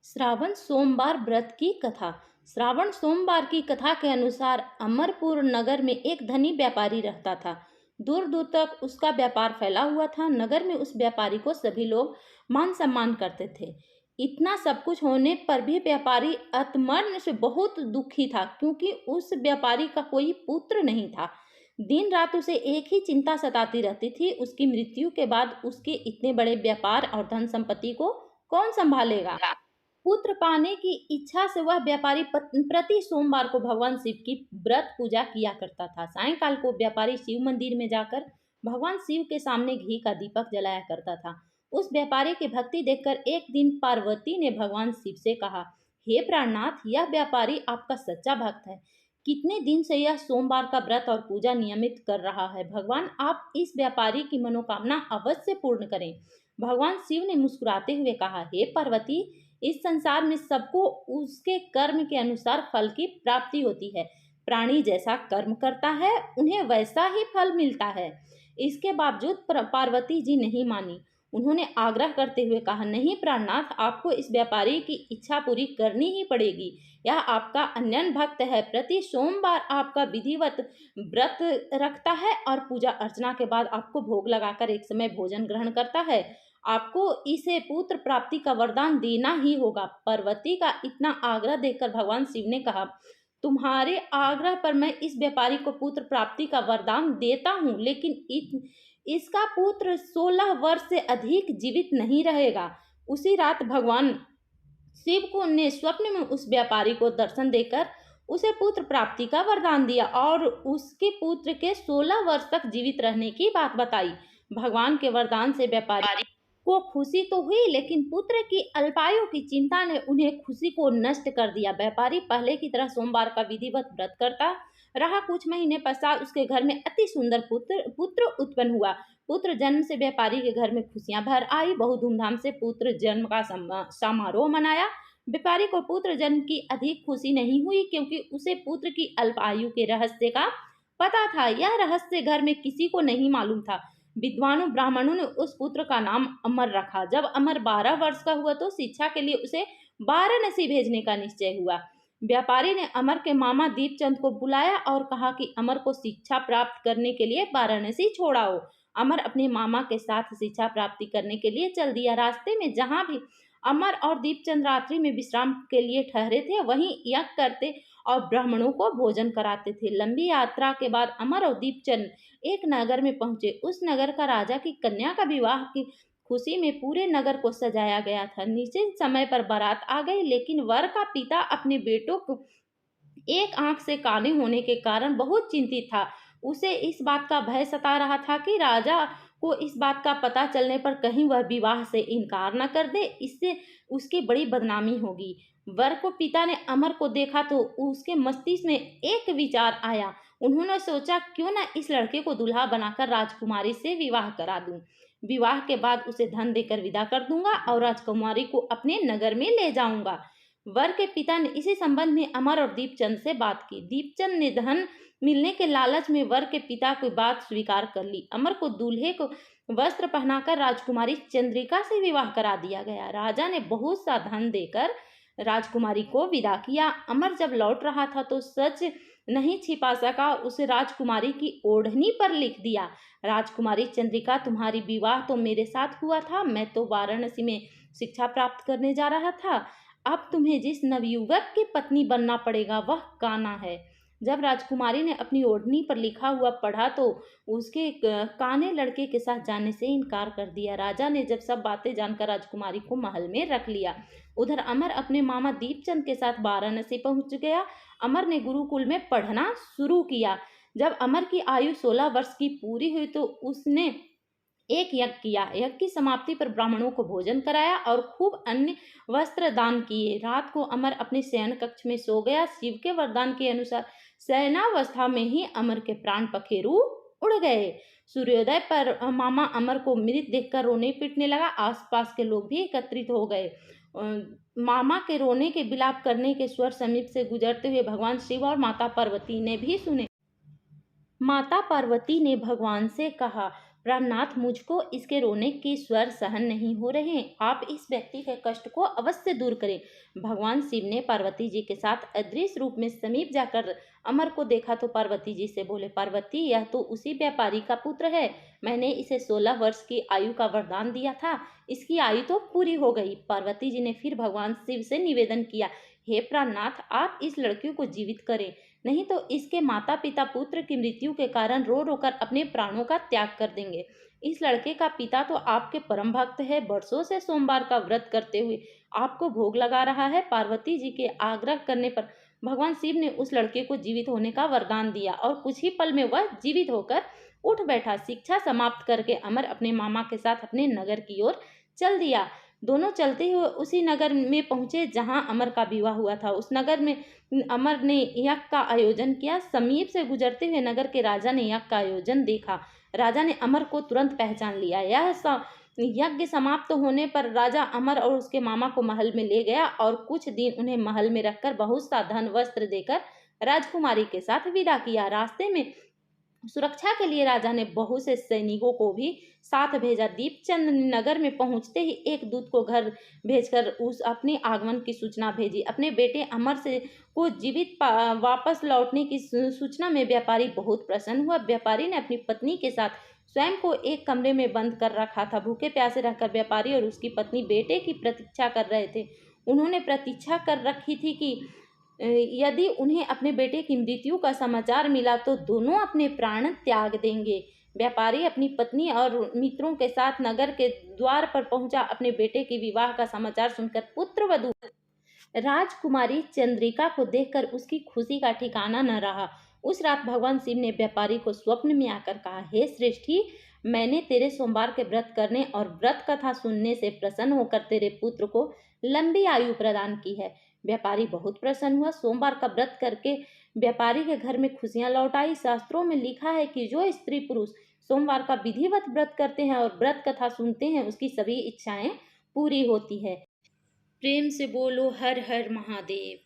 श्रावण सोमवार व्रत की कथा। श्रावण सोमवार की कथा के अनुसार अमरपुर नगर में एक धनी व्यापारी रहता था। दूर दूर तक उसका व्यापार फैला हुआ था। नगर में उस व्यापारी को सभी लोग मान सम्मान करते थे। इतना सब कुछ होने पर भी व्यापारी आत्मर्न से बहुत दुखी था, क्योंकि उस व्यापारी का कोई पुत्र नहीं था। दिन रात उसे एक ही चिंता सताती रहती थी, उसकी मृत्यु के बाद उसके इतने बड़े व्यापार और धन संपत्ति को कौन संभालेगा। पुत्र पाने की इच्छा से वह व्यापारी प्रति सोमवार को भगवान शिव की व्रत पूजा किया करता था। सायंकाल को व्यापारी शिव मंदिर में जाकर भगवान शिव के सामने घी का दीपक जलाया करता था। उस व्यापारी की भक्ति देखकर एक दिन पार्वती ने भगवान शिव से कहा, हे प्राणनाथ, यह व्यापारी आपका सच्चा भक्त है। कितने दिन से यह सोमवार का व्रत और पूजा नियमित कर रहा है। भगवान आप इस व्यापारी की मनोकामना अवश्य पूर्ण करें। भगवान शिव ने मुस्कुराते हुए कहा, हे पार्वती, इस संसार में सबको उसके कर्म के अनुसार फल की प्राप्ति होती है। प्राणी जैसा कर्म करता है उन्हें वैसा ही फल मिलता है। इसके बावजूद पार्वती जी नहीं मानी। उन्होंने आग्रह करते हुए कहा, नहीं प्राणनाथ, आपको इस व्यापारी की इच्छा पूरी करनी ही पड़ेगी। यह आपका अनन्य भक्त है, प्रति सोमवार आपका विधिवत व्रत रखता है और पूजा अर्चना के बाद आपको भोग लगाकर एक समय भोजन ग्रहण करता है। आपको इसे पुत्र प्राप्ति का वरदान देना ही होगा। पार्वती का इतना आग्रह देखकर भगवान शिव ने कहा, तुम्हारे आग्रह पर मैं इस व्यापारी को पुत्र प्राप्ति का वरदान देता हूँ, लेकिन इसका पुत्र 16 वर्ष से अधिक जीवित नहीं रहेगा। उसी रात भगवान शिव को ने स्वप्न में उस व्यापारी को दर्शन देकर उसे पुत्र प्राप्ति का वरदान दिया और उसके पुत्र के 16 वर्ष तक जीवित रहने की बात बताई। भगवान के वरदान से व्यापारी को खुशी तो हुई, लेकिन पुत्र की अल्पायु की चिंता ने उन्हें खुशी को नष्ट कर दिया। व्यापारी पहले की तरह सोमवार का विधिवत व्रत करता रहा। कुछ महीने पश्चात उसके घर में अति सुंदर पुत्र उत्पन्न हुआ। पुत्र जन्म से व्यापारी के घर में खुशियां भर आई। बहुत धूमधाम से पुत्र जन्म का समारोह मनाया। व्यापारी को पुत्र जन्म की अधिक खुशी नहीं हुई, क्योंकि उसे पुत्र की अल्पायु के रहस्य का पता था। यह रहस्य घर में किसी को नहीं मालूम था। विद्वानों ब्राह्मणों ने उस पुत्र का नाम अमर रखा। जब अमर 12 वर्ष का हुआ तो शिक्षा के लिए उसे वाराणसी भेजने का निश्चय हुआ। व्यापारी ने अमर के मामा दीपचंद को बुलाया और कहा कि अमर को शिक्षा प्राप्त करने के लिए वाराणसी छोड़ाओ। अमर अपने मामा के साथ शिक्षा प्राप्ति करने के लिए चल दिया। रास्ते में जहाँ भी अमर और दीपचंद रात्रि में विश्राम के लिए ठहरे थे, वहीं यज्ञ करते और ब्राह्मणों को भोजन कराते थे। लंबी यात्रा के बाद अमर और दीपचंद एक नगर में पहुंचे। उस नगर का राजा की कन्या का विवाह की खुशी में पूरे नगर को सजाया गया था। निश्चित समय पर बारात आ गई, लेकिन वर का पिता अपने बेटों को एक आंख से काले होने के कारण बहुत चिंतित था। उसे इस बात का भय सता रहा था कि राजा को इस बात का पता चलने पर कहीं वह विवाह से इनकार न कर दे, इससे उसकी बड़ी बदनामी होगी। वर को पिता ने अमर को देखा तो उसके मस्तिष्क में एक विचार आया। उन्होंने सोचा, क्यों न इस लड़के को दुल्हा बनाकर राजकुमारी से विवाह करा दूं। विवाह के बाद उसे धन देकर विदा कर दूंगा और राजकुमारी को अपने नगर में ले जाऊंगा। वर के पिता ने इसी संबंध में अमर और दीपचंद से बात की। दीपचंद ने धन मिलने के लालच में वर के पिता की बात स्वीकार कर ली। अमर को दूल्हे को वस्त्र पहनाकर राजकुमारी चंद्रिका से विवाह करा दिया गया। राजा ने बहुत सा धन देकर राजकुमारी को विदा किया। अमर जब लौट रहा था तो सच नहीं छिपा सका और उसे राजकुमारी की ओढ़नी पर लिख दिया, राजकुमारी चंद्रिका, तुम्हारी विवाह तो मेरे साथ हुआ था। मैं तो वाराणसी में शिक्षा प्राप्त करने जा रहा था। अब तुम्हें जिस नवयुवक की पत्नी बनना पड़ेगा वह कान्हा है। जब राजकुमारी ने अपनी ओढ़नी पर लिखा हुआ पढ़ा तो उसके काने लड़के के साथ जाने से इनकार कर दिया। राजा ने जब सब बातें जानकर राजकुमारी को महल में रख लिया। उधर अमर अपने मामा दीपचंद के साथ वाराणसी पहुंच गया। अमर ने गुरुकुल में पढ़ना शुरू किया। जब अमर की आयु 16 वर्ष की पूरी हुई तो उसने एक यज्ञ किया। यज्ञ की समाप्ति पर ब्राह्मणों को भोजन कराया और खूब अन्य वस्त्र दान किए। रात को अमर अपने शयन कक्ष में सो गया। शिव के वरदान के अनुसार शयनावस्था में ही अमर के प्राण पखेरु उड़ गए। सूर्योदय पर मामा अमर को मृत देखकर रोने पीटने लगा। आसपास के लोग भी एकत्रित हो गए। मामा के रोने के विलाप करने के स्वर समीप से गुजरते हुए भगवान शिव और माता पार्वती ने भी सुने। माता पार्वती ने भगवान से कहा, प्राणनाथ, मुझको इसके रोने के स्वर सहन नहीं हो रहे हैं। आप इस व्यक्ति के कष्ट को अवश्य दूर करें। भगवान शिव ने पार्वती जी के साथ अदृश्य रूप में समीप जाकर अमर को देखा तो पार्वती जी से बोले, पार्वती, यह तो उसी व्यापारी का पुत्र है। मैंने इसे 16 वर्ष की आयु का वरदान दिया था, इसकी आयु तो पूरी हो गई। पार्वती जी ने फिर भगवान शिव से निवेदन किया, हे प्राणनाथ, आप इस लड़की को जीवित करें, नहीं तो इसके माता पिता पुत्र की मृत्यु के कारण रो रो कर अपने प्राणों का त्याग कर देंगे। इस लड़के का पिता तो आपके परम भक्त है, वर्षों से सोमवार का व्रत करते हुए आपको भोग लगा रहा है। पार्वती जी के आग्रह करने पर भगवान शिव ने उस लड़के को जीवित होने का वरदान दिया और कुछ ही पल में वह जीवित होकर उठ बैठा। शिक्षा समाप्त करके अमर अपने मामा के साथ अपने नगर की ओर चल दिया। दोनों चलते हुए उसी नगर में पहुंचे जहां अमर का विवाह हुआ था। उस नगर में अमर ने यज्ञ का आयोजन किया। समीप से गुजरते हुए नगर के राजा ने यज्ञ का आयोजन देखा। राजा ने अमर को तुरंत पहचान लिया। यज्ञ समाप्त होने पर राजा अमर और उसके मामा को महल में ले गया और कुछ दिन उन्हें महल में रखकर बहुत सा धन वस्त्र देकर राजकुमारी के साथ विदा किया। रास्ते में सुरक्षा के लिए राजा ने बहुत से सैनिकों को भी साथ भेजा। दीपचंद नगर में पहुंचते ही एक दूत को घर भेजकर उस अपने आगमन की सूचना भेजी। अपने बेटे अमर से को जीवित वापस लौटने की सूचना में व्यापारी बहुत प्रसन्न हुआ। व्यापारी ने अपनी पत्नी के साथ स्वयं को एक कमरे में बंद कर रखा था। भूखे प्यासे रहकर व्यापारी और उसकी पत्नी बेटे की प्रतीक्षा कर रहे थे। उन्होंने प्रतीक्षा कर रखी थी कि यदि उन्हें अपने बेटे की मृत्यु का समाचार मिला तो दोनों अपने प्राण त्याग देंगे। व्यापारी अपनी पत्नी और मित्रों के साथ नगर के द्वार पर पहुंचा। अपने बेटे के विवाह का समाचार सुनकर पुत्रवधू राजकुमारी चंद्रिका को देखकर उसकी खुशी का ठिकाना न रहा। उस रात भगवान शिव ने व्यापारी को स्वप्न में आकर कहा, हे श्रेष्ठी, मैंने तेरे सोमवार के व्रत करने और व्रत कथा सुनने से प्रसन्न होकर तेरे पुत्र को लंबी आयु प्रदान की है। व्यापारी बहुत प्रसन्न हुआ। सोमवार का व्रत करके व्यापारी के घर में खुशियां लौट आई। शास्त्रों में लिखा है कि जो स्त्री पुरुष सोमवार का विधिवत व्रत करते हैं और व्रत कथा सुनते हैं उसकी सभी इच्छाएं पूरी होती है। प्रेम से बोलो हर हर महादेव।